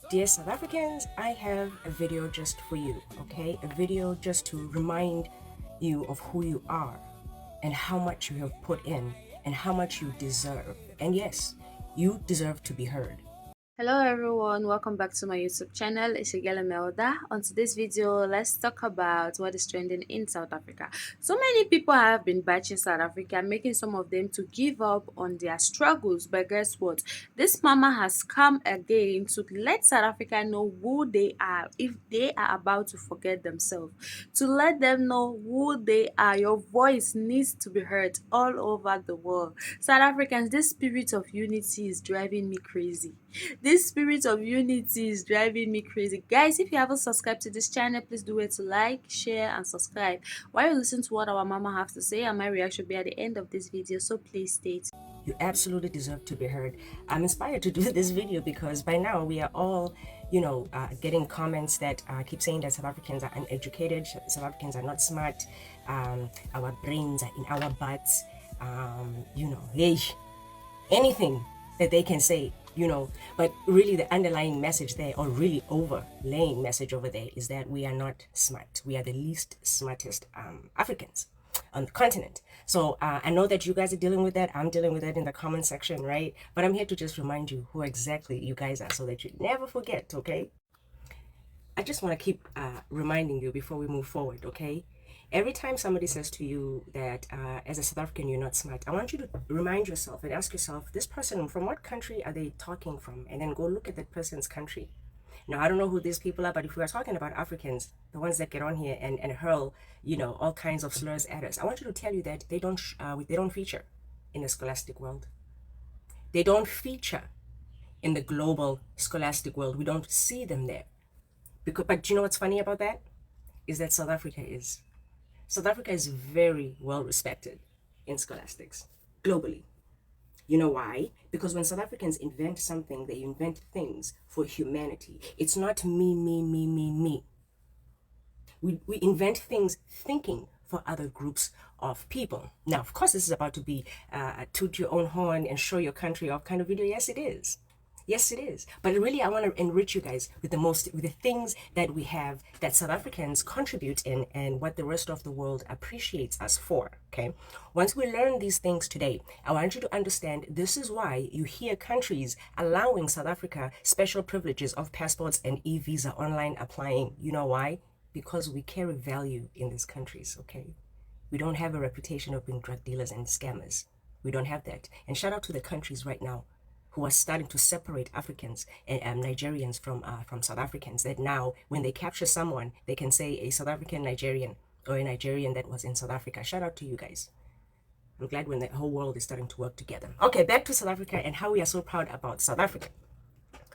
Dear South Africans, I have a video just for you, okay? A video just to remind you of who you are and how much you have put in and how much you deserve. And yes, you deserve to be heard. Hello everyone, welcome back to my YouTube channel. It's your girl Melda. On today's video, let's talk about what is trending in South Africa. So many people have been bashing South Africa, making some of them to give up on their struggles. But guess what? This mama has come again to let South Africa know who they are if they are about to forget themselves. To let them know who they are. Your voice needs to be heard all over the world. South Africans, this spirit of unity is driving me crazy. This spirit of unity is driving me crazy. Guys, if you haven't subscribed to this channel, please do it to like, share, and subscribe. While you listen to what our mama have to say, and my reaction will be at the end of this video, so please stay tuned. You absolutely deserve to be heard. I'm inspired to do this video because by now we are all, getting comments that keep saying that South Africans are uneducated, South Africans are not smart, our brains are in our butts, hey, anything that they can say, but really the underlying message there, or really overlaying message over there, is that we are not smart. We are the least smartest Africans on the continent. So I know that you guys are dealing with that. I'm dealing with that in the comment section, right? But I'm here to just remind you who exactly you guys are so that you never forget, okay? I just want to keep reminding you before we move forward, okay? Every time somebody says to you that as a South African you're not smart, I want you to remind yourself and ask yourself, this person, from what country are they talking from? And then go look at that person's country. Now, I don't know who these people are, but if we are talking about Africans, the ones that get on here and hurl, all kinds of slurs at us, I want you to tell you that they don't feature in the scholastic world. They don't feature in the global scholastic world. We don't see them there. But you know what's funny about that? Is that South Africa is. South Africa is very well respected in scholastics globally. You know why? Because when South Africans invent something, they invent things for humanity. It's not me, me, me, me, me. We invent things thinking for other groups of people. Now, of course, this is about to be a toot your own horn and show your country off kind of video. Yes, it is. Yes, it is. But really, I want to enrich you guys with the things that we have that South Africans contribute in and what the rest of the world appreciates us for. Okay. Once we learn these things today, I want you to understand this is why you hear countries allowing South Africa special privileges of passports and e-visa online applying. You know why? Because we carry value in these countries. Okay. We don't have a reputation of being drug dealers and scammers. We don't have that. And shout out to the countries right now who are starting to separate Africans and Nigerians from South Africans, that now when they capture someone, they can say a South African Nigerian or a Nigerian that was in South Africa. Shout out to you guys. I'm glad when the whole world is starting to work together. Okay, back to South Africa and how we are so proud about South Africa.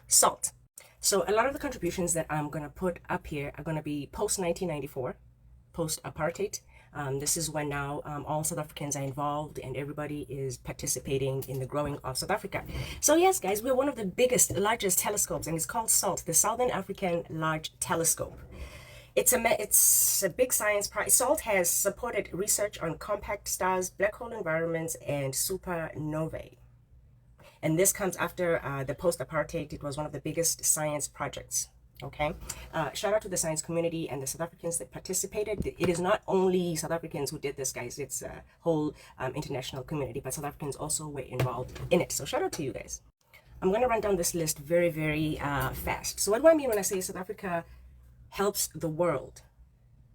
Salt. So a lot of the contributions that I'm going to put up here are going to be post-1994, post-apartheid. This is when now all South Africans are involved and everybody is participating in the growing of South Africa. So yes, guys, we're one of the largest telescopes, and it's called SALT, the Southern African Large Telescope. It's a big science project. SALT has supported research on compact stars, black hole environments, and supernovae. And this comes after the post-apartheid. It was one of the biggest science projects. Okay, shout out to the science community and the South Africans that participated. It is not only South Africans who did this, guys. It's a whole international community, but South Africans also were involved in it. So shout out to you guys. I'm going to run down this list very, very fast. So what do I mean when I say South Africa helps the world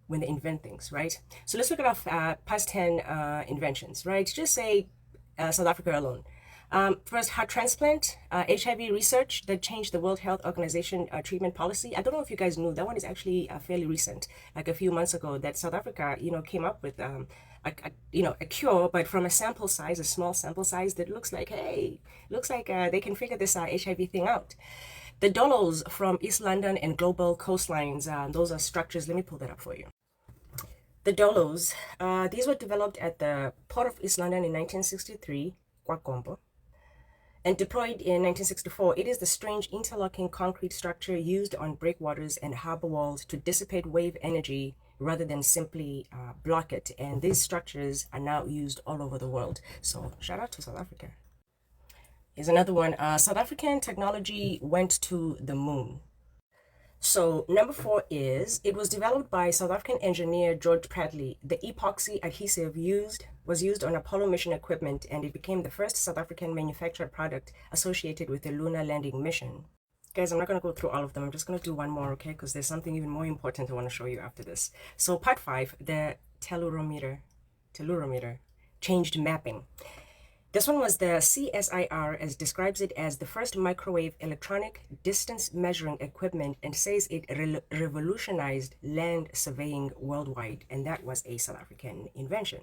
when they invent things, right? So let's look at our past 10 inventions, right? Just say South Africa alone. First, heart transplant, HIV research that changed the World Health Organization treatment policy. I don't know if you guys knew, that one is actually fairly recent, like a few months ago, that South Africa, came up with a cure, but from a sample size, a small sample size that looks like, hey, they can figure this HIV thing out. The dolos from East London and global coastlines, those are structures. Let me pull that up for you. The dolos, these were developed at the Port of East London in 1963, Kwakombo. And deployed in 1964, it is the strange interlocking concrete structure used on breakwaters and harbor walls to dissipate wave energy rather than simply block it. And these structures are now used all over the world. So shout out to South Africa. Here's another one. South African technology went to the moon. So number 4 is it was developed by South African engineer George Pradley. The epoxy adhesive was used on Apollo mission equipment, and it became the first South African manufactured product associated with the lunar landing mission. Guys, I'm not going to go through all of them. I'm just going to do one more, okay? Because there's something even more important I want to show you after this. So part 5, the tellurometer, changed mapping. This one was the CSIR, as describes it as the first microwave electronic distance measuring equipment, and says it revolutionized land surveying worldwide, and that was a South African invention.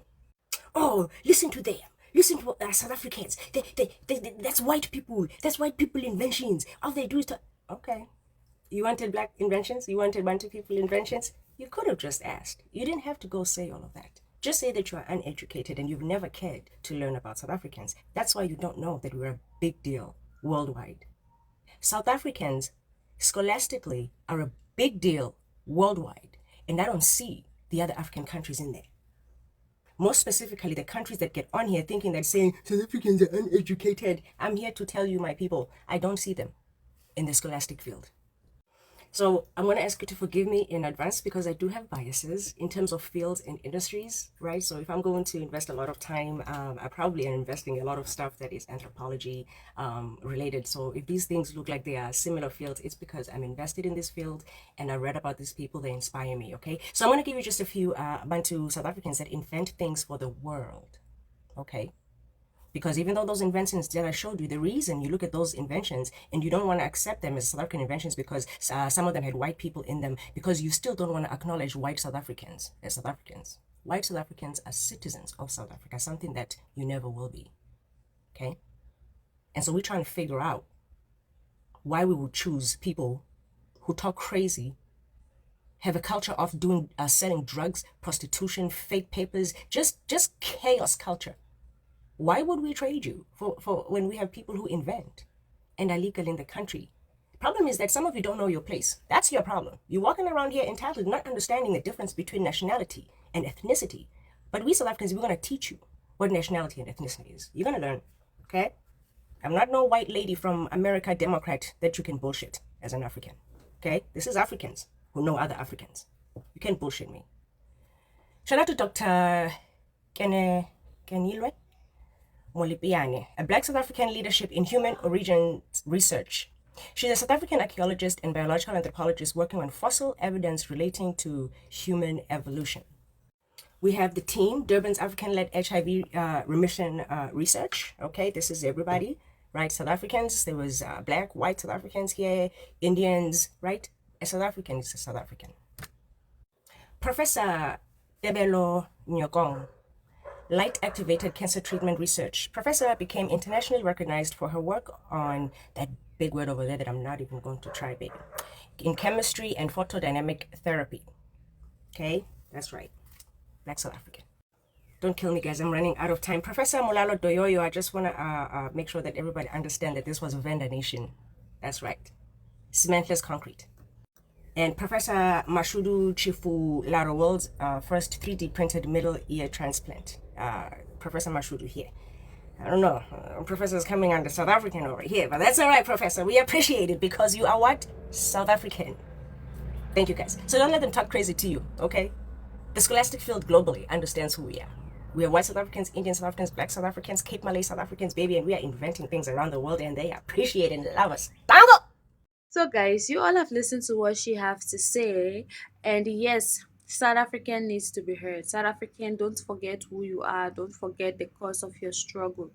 Oh, listen to them. Listen to South Africans. That's white people. That's white people inventions. All they do is to... Okay. You wanted black inventions? You wanted Bantu people inventions? You could have just asked. You didn't have to go say all of that. Just say that you are uneducated and you've never cared to learn about South Africans. That's why you don't know that we're a big deal worldwide. South Africans, scholastically, are a big deal worldwide, and I don't see the other African countries in there. Most specifically, the countries that get on here thinking that saying South Africans are uneducated. I'm here to tell you, my people, I don't see them in the scholastic field. So I'm going to ask you to forgive me in advance because I do have biases in terms of fields and industries, right? So if I'm going to invest a lot of time, I probably am investing a lot of stuff that is anthropology related. So if these things look like they are similar fields, it's because I'm invested in this field and I read about these people, they inspire me, okay? So I'm going to give you just a few Bantu South Africans that invent things for the world, okay? Because even though those inventions that I showed you, the reason you look at those inventions and you don't want to accept them as South African inventions because some of them had white people in them, because you still don't want to acknowledge white South Africans as South Africans. White South Africans are citizens of South Africa, something that you never will be, okay? And so we're trying to figure out why we would choose people who talk crazy, have a culture of doing selling drugs, prostitution, fake papers, just chaos culture. Why would we trade you for when we have people who invent and are legal in the country? The problem is that some of you don't know your place. That's your problem. You're walking around here entitled, not understanding the difference between nationality and ethnicity. But we South Africans, we're going to teach you what nationality and ethnicity is. You're going to learn, okay? I'm not no white lady from America Democrat that you can bullshit as an African, okay? This is Africans who know other Africans. You can't bullshit me. Shout out to Dr. Kenilwe Molipiane, a black South African leadership in human origins research. She's a South African archaeologist and biological anthropologist working on fossil evidence relating to human evolution. We have the team, Durban's African-led HIV remission research. Okay, this is everybody, right? South Africans, there was black, white South Africans here, Indians, right? A South African is a South African. Professor Tebelo Nyokong, light activated cancer treatment research. Professor became internationally recognized for her work on that big word over there that I'm not even going to try, baby, in chemistry and photodynamic therapy. Okay, that's right. Black South African. Don't kill me, guys. I'm running out of time. Professor Mulalo Doyoyo, I just want to make sure that everybody understand that this was a Venda Nation. That's right. Cementless concrete. And Professor Mashudu Chifu Laro, world's first 3D printed middle ear transplant. Professor Mashudu here. I don't know. Professor's coming under South African over here, but that's all right, Professor. We appreciate it because you are what? South African. Thank you, guys. So don't let them talk crazy to you, okay? The scholastic field globally understands who we are. We are white South Africans, Indian South Africans, black South Africans, Cape Malay South Africans, baby, and we are inventing things around the world, and they appreciate and love us. Bango! So guys, you all have listened to what she has to say, and yes, South African needs to be heard. South African, don't forget who you are. Don't forget the cause of your struggle.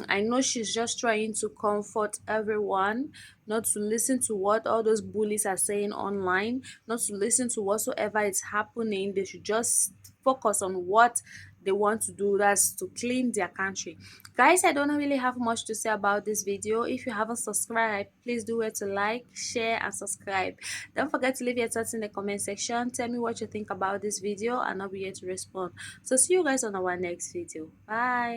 I know she's just trying to comfort everyone, not to listen to what all those bullies are saying online, not to listen to whatsoever is happening. They should just focus on what they want to do, that's to clean their country. Guys, I don't really have much to say about this video. If you haven't subscribed, please do it to like, share, and subscribe. Don't forget to leave your thoughts in the comment section. Tell me what you think about this video, and I'll be here to respond. So see you guys on our next video. Bye.